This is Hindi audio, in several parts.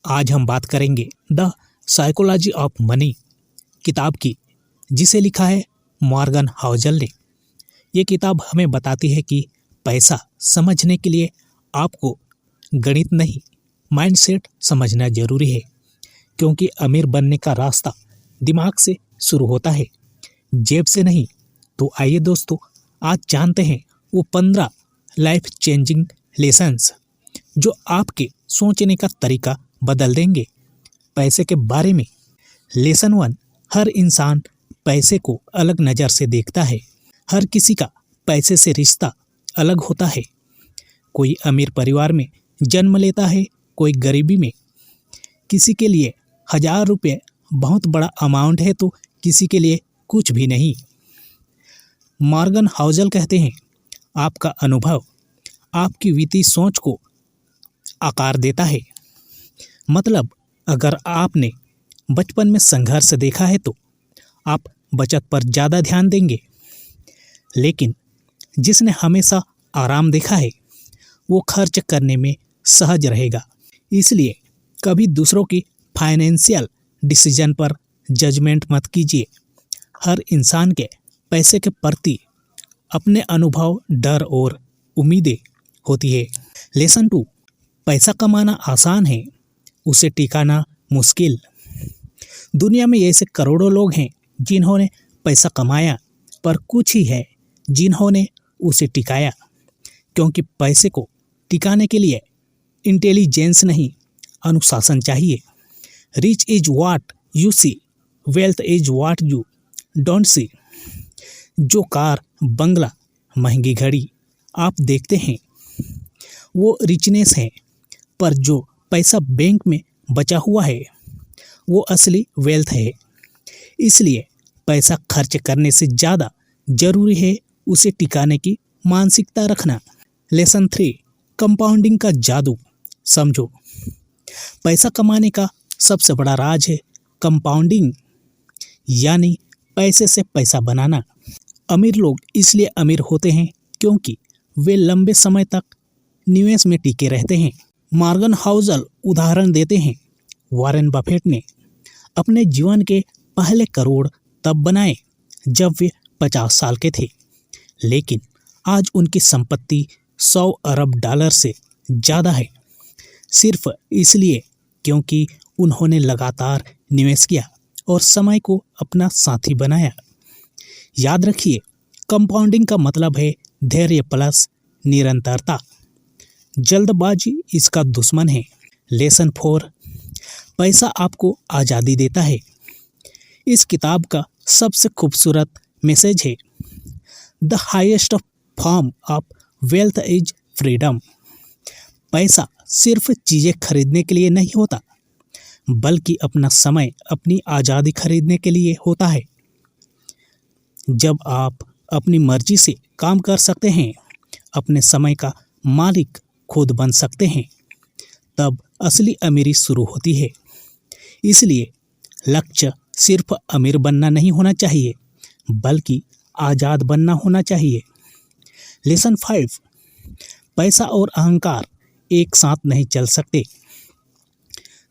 आज हम बात करेंगे द साइकोलॉजी ऑफ मनी किताब की, जिसे लिखा है मॉर्गन हाउसल ने। ये किताब हमें बताती है कि पैसा समझने के लिए आपको गणित नहीं, माइंडसेट समझना जरूरी है, क्योंकि अमीर बनने का रास्ता दिमाग से शुरू होता है, जेब से नहीं। तो आइए दोस्तों, आज जानते हैं वो 15 लाइफ चेंजिंग लेसन्स जो आपके सोचने का तरीका बदल देंगे पैसे के बारे में। लेसन 1, हर इंसान पैसे को अलग नज़र से देखता है। हर किसी का पैसे से रिश्ता अलग होता है। कोई अमीर परिवार में जन्म लेता है, कोई गरीबी में। किसी के लिए 1000 रुपये बहुत बड़ा अमाउंट है, तो किसी के लिए कुछ भी नहीं। मॉर्गन हाउसल कहते हैं, आपका अनुभव आपकी वित्तीय सोच को आकार देता है। मतलब अगर आपने बचपन में संघर्ष देखा है तो आप बचत पर ज़्यादा ध्यान देंगे, लेकिन जिसने हमेशा आराम देखा है वो खर्च करने में सहज रहेगा। इसलिए कभी दूसरों की फाइनेंशियल डिसीजन पर जजमेंट मत कीजिए। हर इंसान के पैसे के प्रति अपने अनुभव, डर और उम्मीदें होती है। लेसन 2, पैसा कमाना आसान है, उसे टिकाना मुश्किल। दुनिया में ऐसे करोड़ों लोग हैं जिन्होंने पैसा कमाया, पर कुछ ही है जिन्होंने उसे टिकाया, क्योंकि पैसे को टिकाने के लिए इंटेलिजेंस नहीं, अनुशासन चाहिए। Rich is what you see, wealth is what you don't see. जो कार, बंगला, महंगी घड़ी आप देखते हैं वो रिचनेस है, पर जो पैसा बैंक में बचा हुआ है वो असली वेल्थ है। इसलिए पैसा खर्च करने से ज़्यादा जरूरी है उसे टिकाने की मानसिकता रखना। लेसन 3, कंपाउंडिंग का जादू समझो। पैसा कमाने का सबसे बड़ा राज है कंपाउंडिंग, यानी पैसे से पैसा बनाना। अमीर लोग इसलिए अमीर होते हैं क्योंकि वे लंबे समय तक निवेश में टिके रहते हैं। मॉर्गन हाउसल उदाहरण देते हैं, वॉरेन बफेट ने अपने जीवन के पहले करोड़ तब बनाए जब वे 50 साल के थे, लेकिन आज उनकी संपत्ति 100 अरब डॉलर से ज़्यादा है, सिर्फ इसलिए क्योंकि उन्होंने लगातार निवेश किया और समय को अपना साथी बनाया। याद रखिए, कंपाउंडिंग का मतलब है धैर्य प्लस निरंतरता। जल्दबाजी इसका दुश्मन है। लेसन 4, पैसा आपको आज़ादी देता है। इस किताब का सबसे खूबसूरत मैसेज है, the highest form of wealth is freedom. पैसा सिर्फ चीज़ें खरीदने के लिए नहीं होता, बल्कि अपना समय, अपनी आज़ादी खरीदने के लिए होता है। जब आप अपनी मर्जी से काम कर सकते हैं, अपने समय का मालिक खुद बन सकते हैं, तब असली अमीरी शुरू होती है। इसलिए लक्ष्य सिर्फ अमीर बनना नहीं होना चाहिए, बल्कि आज़ाद बनना होना चाहिए। लेसन 5, पैसा और अहंकार एक साथ नहीं चल सकते।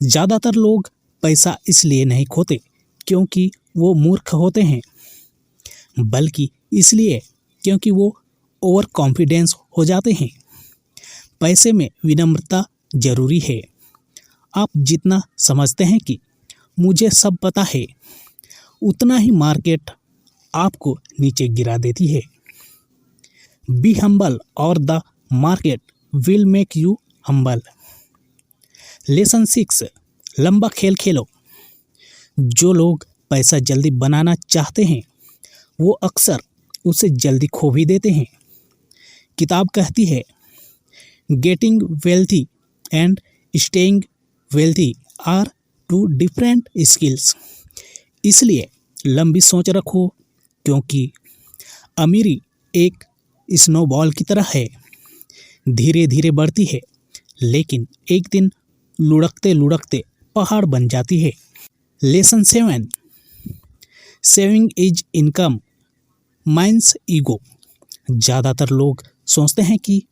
ज़्यादातर लोग पैसा इसलिए नहीं खोते क्योंकि वो मूर्ख होते हैं, बल्कि इसलिए क्योंकि वो ओवर कॉन्फिडेंस हो जाते हैं। पैसे में विनम्रता जरूरी है। आप जितना समझते हैं कि मुझे सब पता है, उतना ही मार्केट आपको नीचे गिरा देती है। बी हम्बल और the market will make you humble. Lesson 6, लंबा खेल खेलो। जो लोग पैसा जल्दी बनाना चाहते हैं वो अक्सर उसे जल्दी खो भी देते हैं। किताब कहती है, getting wealthy and staying wealthy are 2 different skills. इसलिए लंबी सोच रखो, क्योंकि अमीरी एक स्नोबॉल की तरह है, धीरे धीरे बढ़ती है, लेकिन एक दिन लुढ़कते लुढ़कते पहाड़ बन जाती है। Lesson 7, saving is income mines ego. ज़्यादातर लोग सोचते हैं कि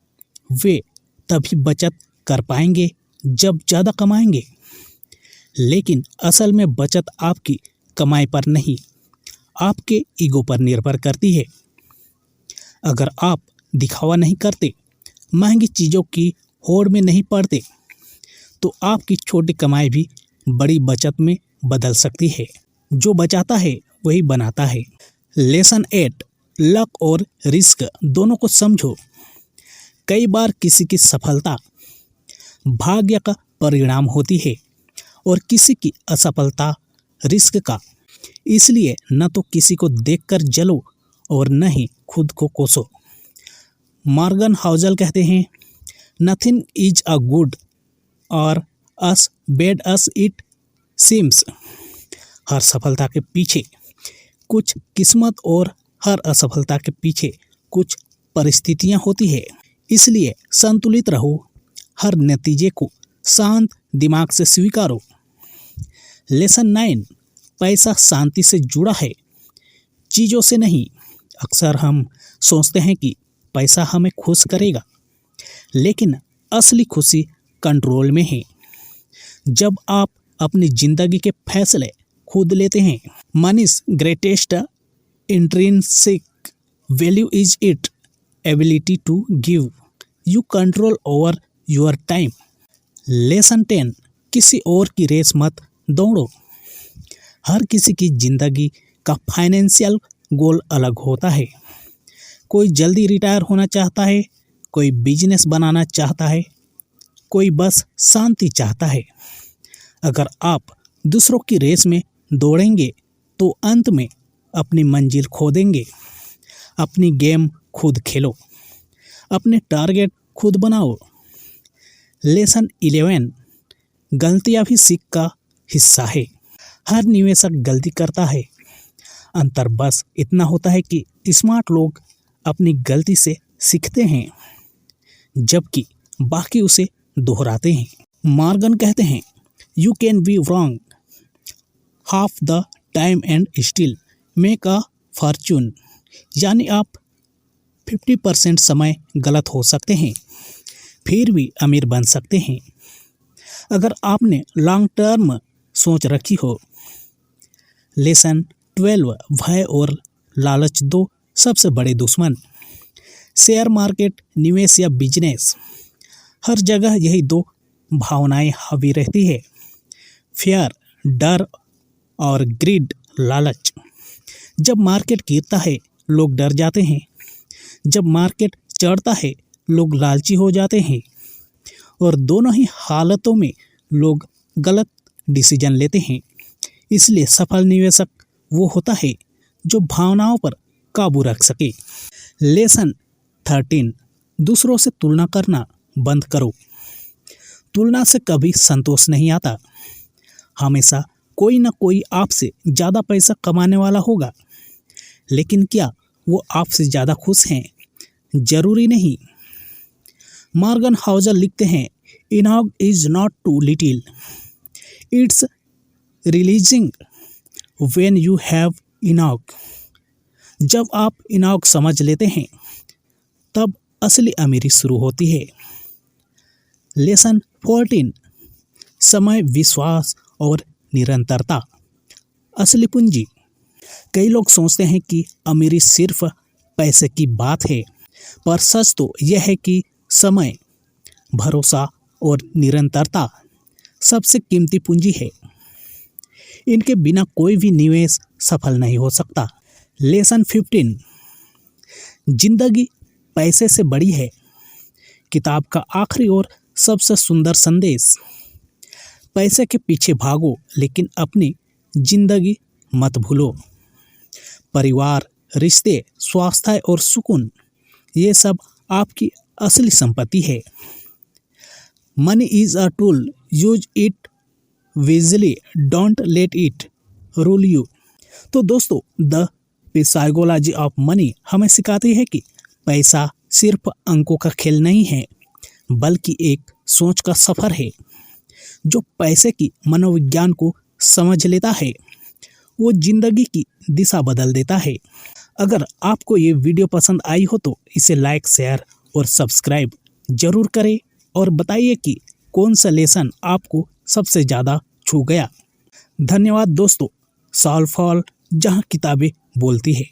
वे तभी बचत कर पाएंगे जब ज़्यादा कमाएंगे, लेकिन असल में बचत आपकी कमाई पर नहीं, आपके ईगो पर निर्भर करती है। अगर आप दिखावा नहीं करते, महंगी चीज़ों की होड़ में नहीं पड़ते, तो आपकी छोटी कमाई भी बड़ी बचत में बदल सकती है। जो बचाता है वही बनाता है। लेसन 8, लक और रिस्क दोनों को समझो। कई बार किसी की सफलता भाग्य का परिणाम होती है और किसी की असफलता रिस्क का। इसलिए न तो किसी को देखकर जलो और न ही खुद को कोसो। मॉर्गन हाउजल कहते हैं, नथिंग इज अ गुड और as bad as it seems. हर सफलता के पीछे कुछ किस्मत और हर असफलता के पीछे कुछ परिस्थितियां होती है। इसलिए संतुलित रहो, हर नतीजे को शांत दिमाग से स्वीकारो। लेसन 9, पैसा शांति से जुड़ा है, चीज़ों से नहीं। अक्सर हम सोचते हैं कि पैसा हमें खुश करेगा, लेकिन असली खुशी कंट्रोल में है। जब आप अपनी जिंदगी के फैसले खुद लेते हैं। Money's greatest intrinsic value is it ability to give you control over your time. Lesson 10, किसी और की रेस मत दौड़ो। हर किसी की जिंदगी का फाइनेंशियल गोल अलग होता है। कोई जल्दी रिटायर होना चाहता है, कोई बिजनेस बनाना चाहता है, कोई बस शांति चाहता है। अगर आप दूसरों की रेस में दौड़ेंगे तो अंत में अपनी मंजिल खो देंगे। अपनी गेम खुद खेलो, अपने टारगेट खुद बनाओ। लेसन 11, गलतियां भी सीख का हिस्सा है। हर निवेशक गलती करता है। अंतर बस इतना होता है कि स्मार्ट लोग अपनी गलती से सीखते हैं, जबकि बाकी उसे दोहराते हैं। मॉर्गन कहते हैं, you can be wrong half the time and still make a Fortune. यानी आप 50% समय गलत हो सकते हैं, फिर भी अमीर बन सकते हैं। अगर आपने लॉन्ग टर्म सोच रखी हो। लेसन 12, भय और लालच दो सबसे बड़े दुश्मन। शेयर मार्केट, निवेश या बिजनेस, हर जगह यही दो भावनाएं हावी रहती है। फियर, डर और ग्रीड, लालच। जब मार्केट गिरता है लोग डर जाते हैं, जब मार्केट चढ़ता है लोग लालची हो जाते हैं, और दोनों ही हालतों में लोग गलत डिसीजन लेते हैं। इसलिए सफल निवेशक वो होता है जो भावनाओं पर काबू रख सके। लेसन 13, दूसरों से तुलना करना बंद करो। तुलना से कभी संतोष नहीं आता। हमेशा कोई ना कोई आपसे ज़्यादा पैसा कमाने वाला होगा, लेकिन क्या वो आपसे ज़्यादा खुश हैं? जरूरी नहीं। मॉर्गन हाउजल लिखते हैं, enough is not too little, it's releasing when you have enough. जब आप इनॉग समझ लेते हैं तब असली अमीरी शुरू होती है। लेसन 14, समय, विश्वास और निरंतरता असली पूंजी। कई लोग सोचते हैं कि अमीरी सिर्फ पैसे की बात है, पर सच तो यह है कि समय, भरोसा और निरंतरता सबसे कीमती पूंजी है। इनके बिना कोई भी निवेश सफल नहीं हो सकता। लेसन 15, जिंदगी पैसे से बड़ी है। किताब का आखिरी और सबसे सुंदर संदेश, पैसे के पीछे भागो लेकिन अपनी जिंदगी मत भूलो। परिवार, रिश्ते, स्वास्थ्य और सुकून, ये सब आपकी असली संपत्ति है। Money is a tool, use it wisely, don't let it rule you. तो दोस्तों, द साइकोलॉजी ऑफ मनी हमें सिखाती है कि पैसा सिर्फ अंकों का खेल नहीं है, बल्कि एक सोच का सफर है। जो पैसे की मनोविज्ञान को समझ लेता है वो जिंदगी की दिशा बदल देता है। अगर आपको ये वीडियो पसंद आई हो तो इसे लाइक, शेयर और सब्सक्राइब जरूर करें और बताइए कि कौन सा लेसन आपको सबसे ज़्यादा छू गया। धन्यवाद दोस्तों। सॉल्व फॉल जहां किताबें बोलती है।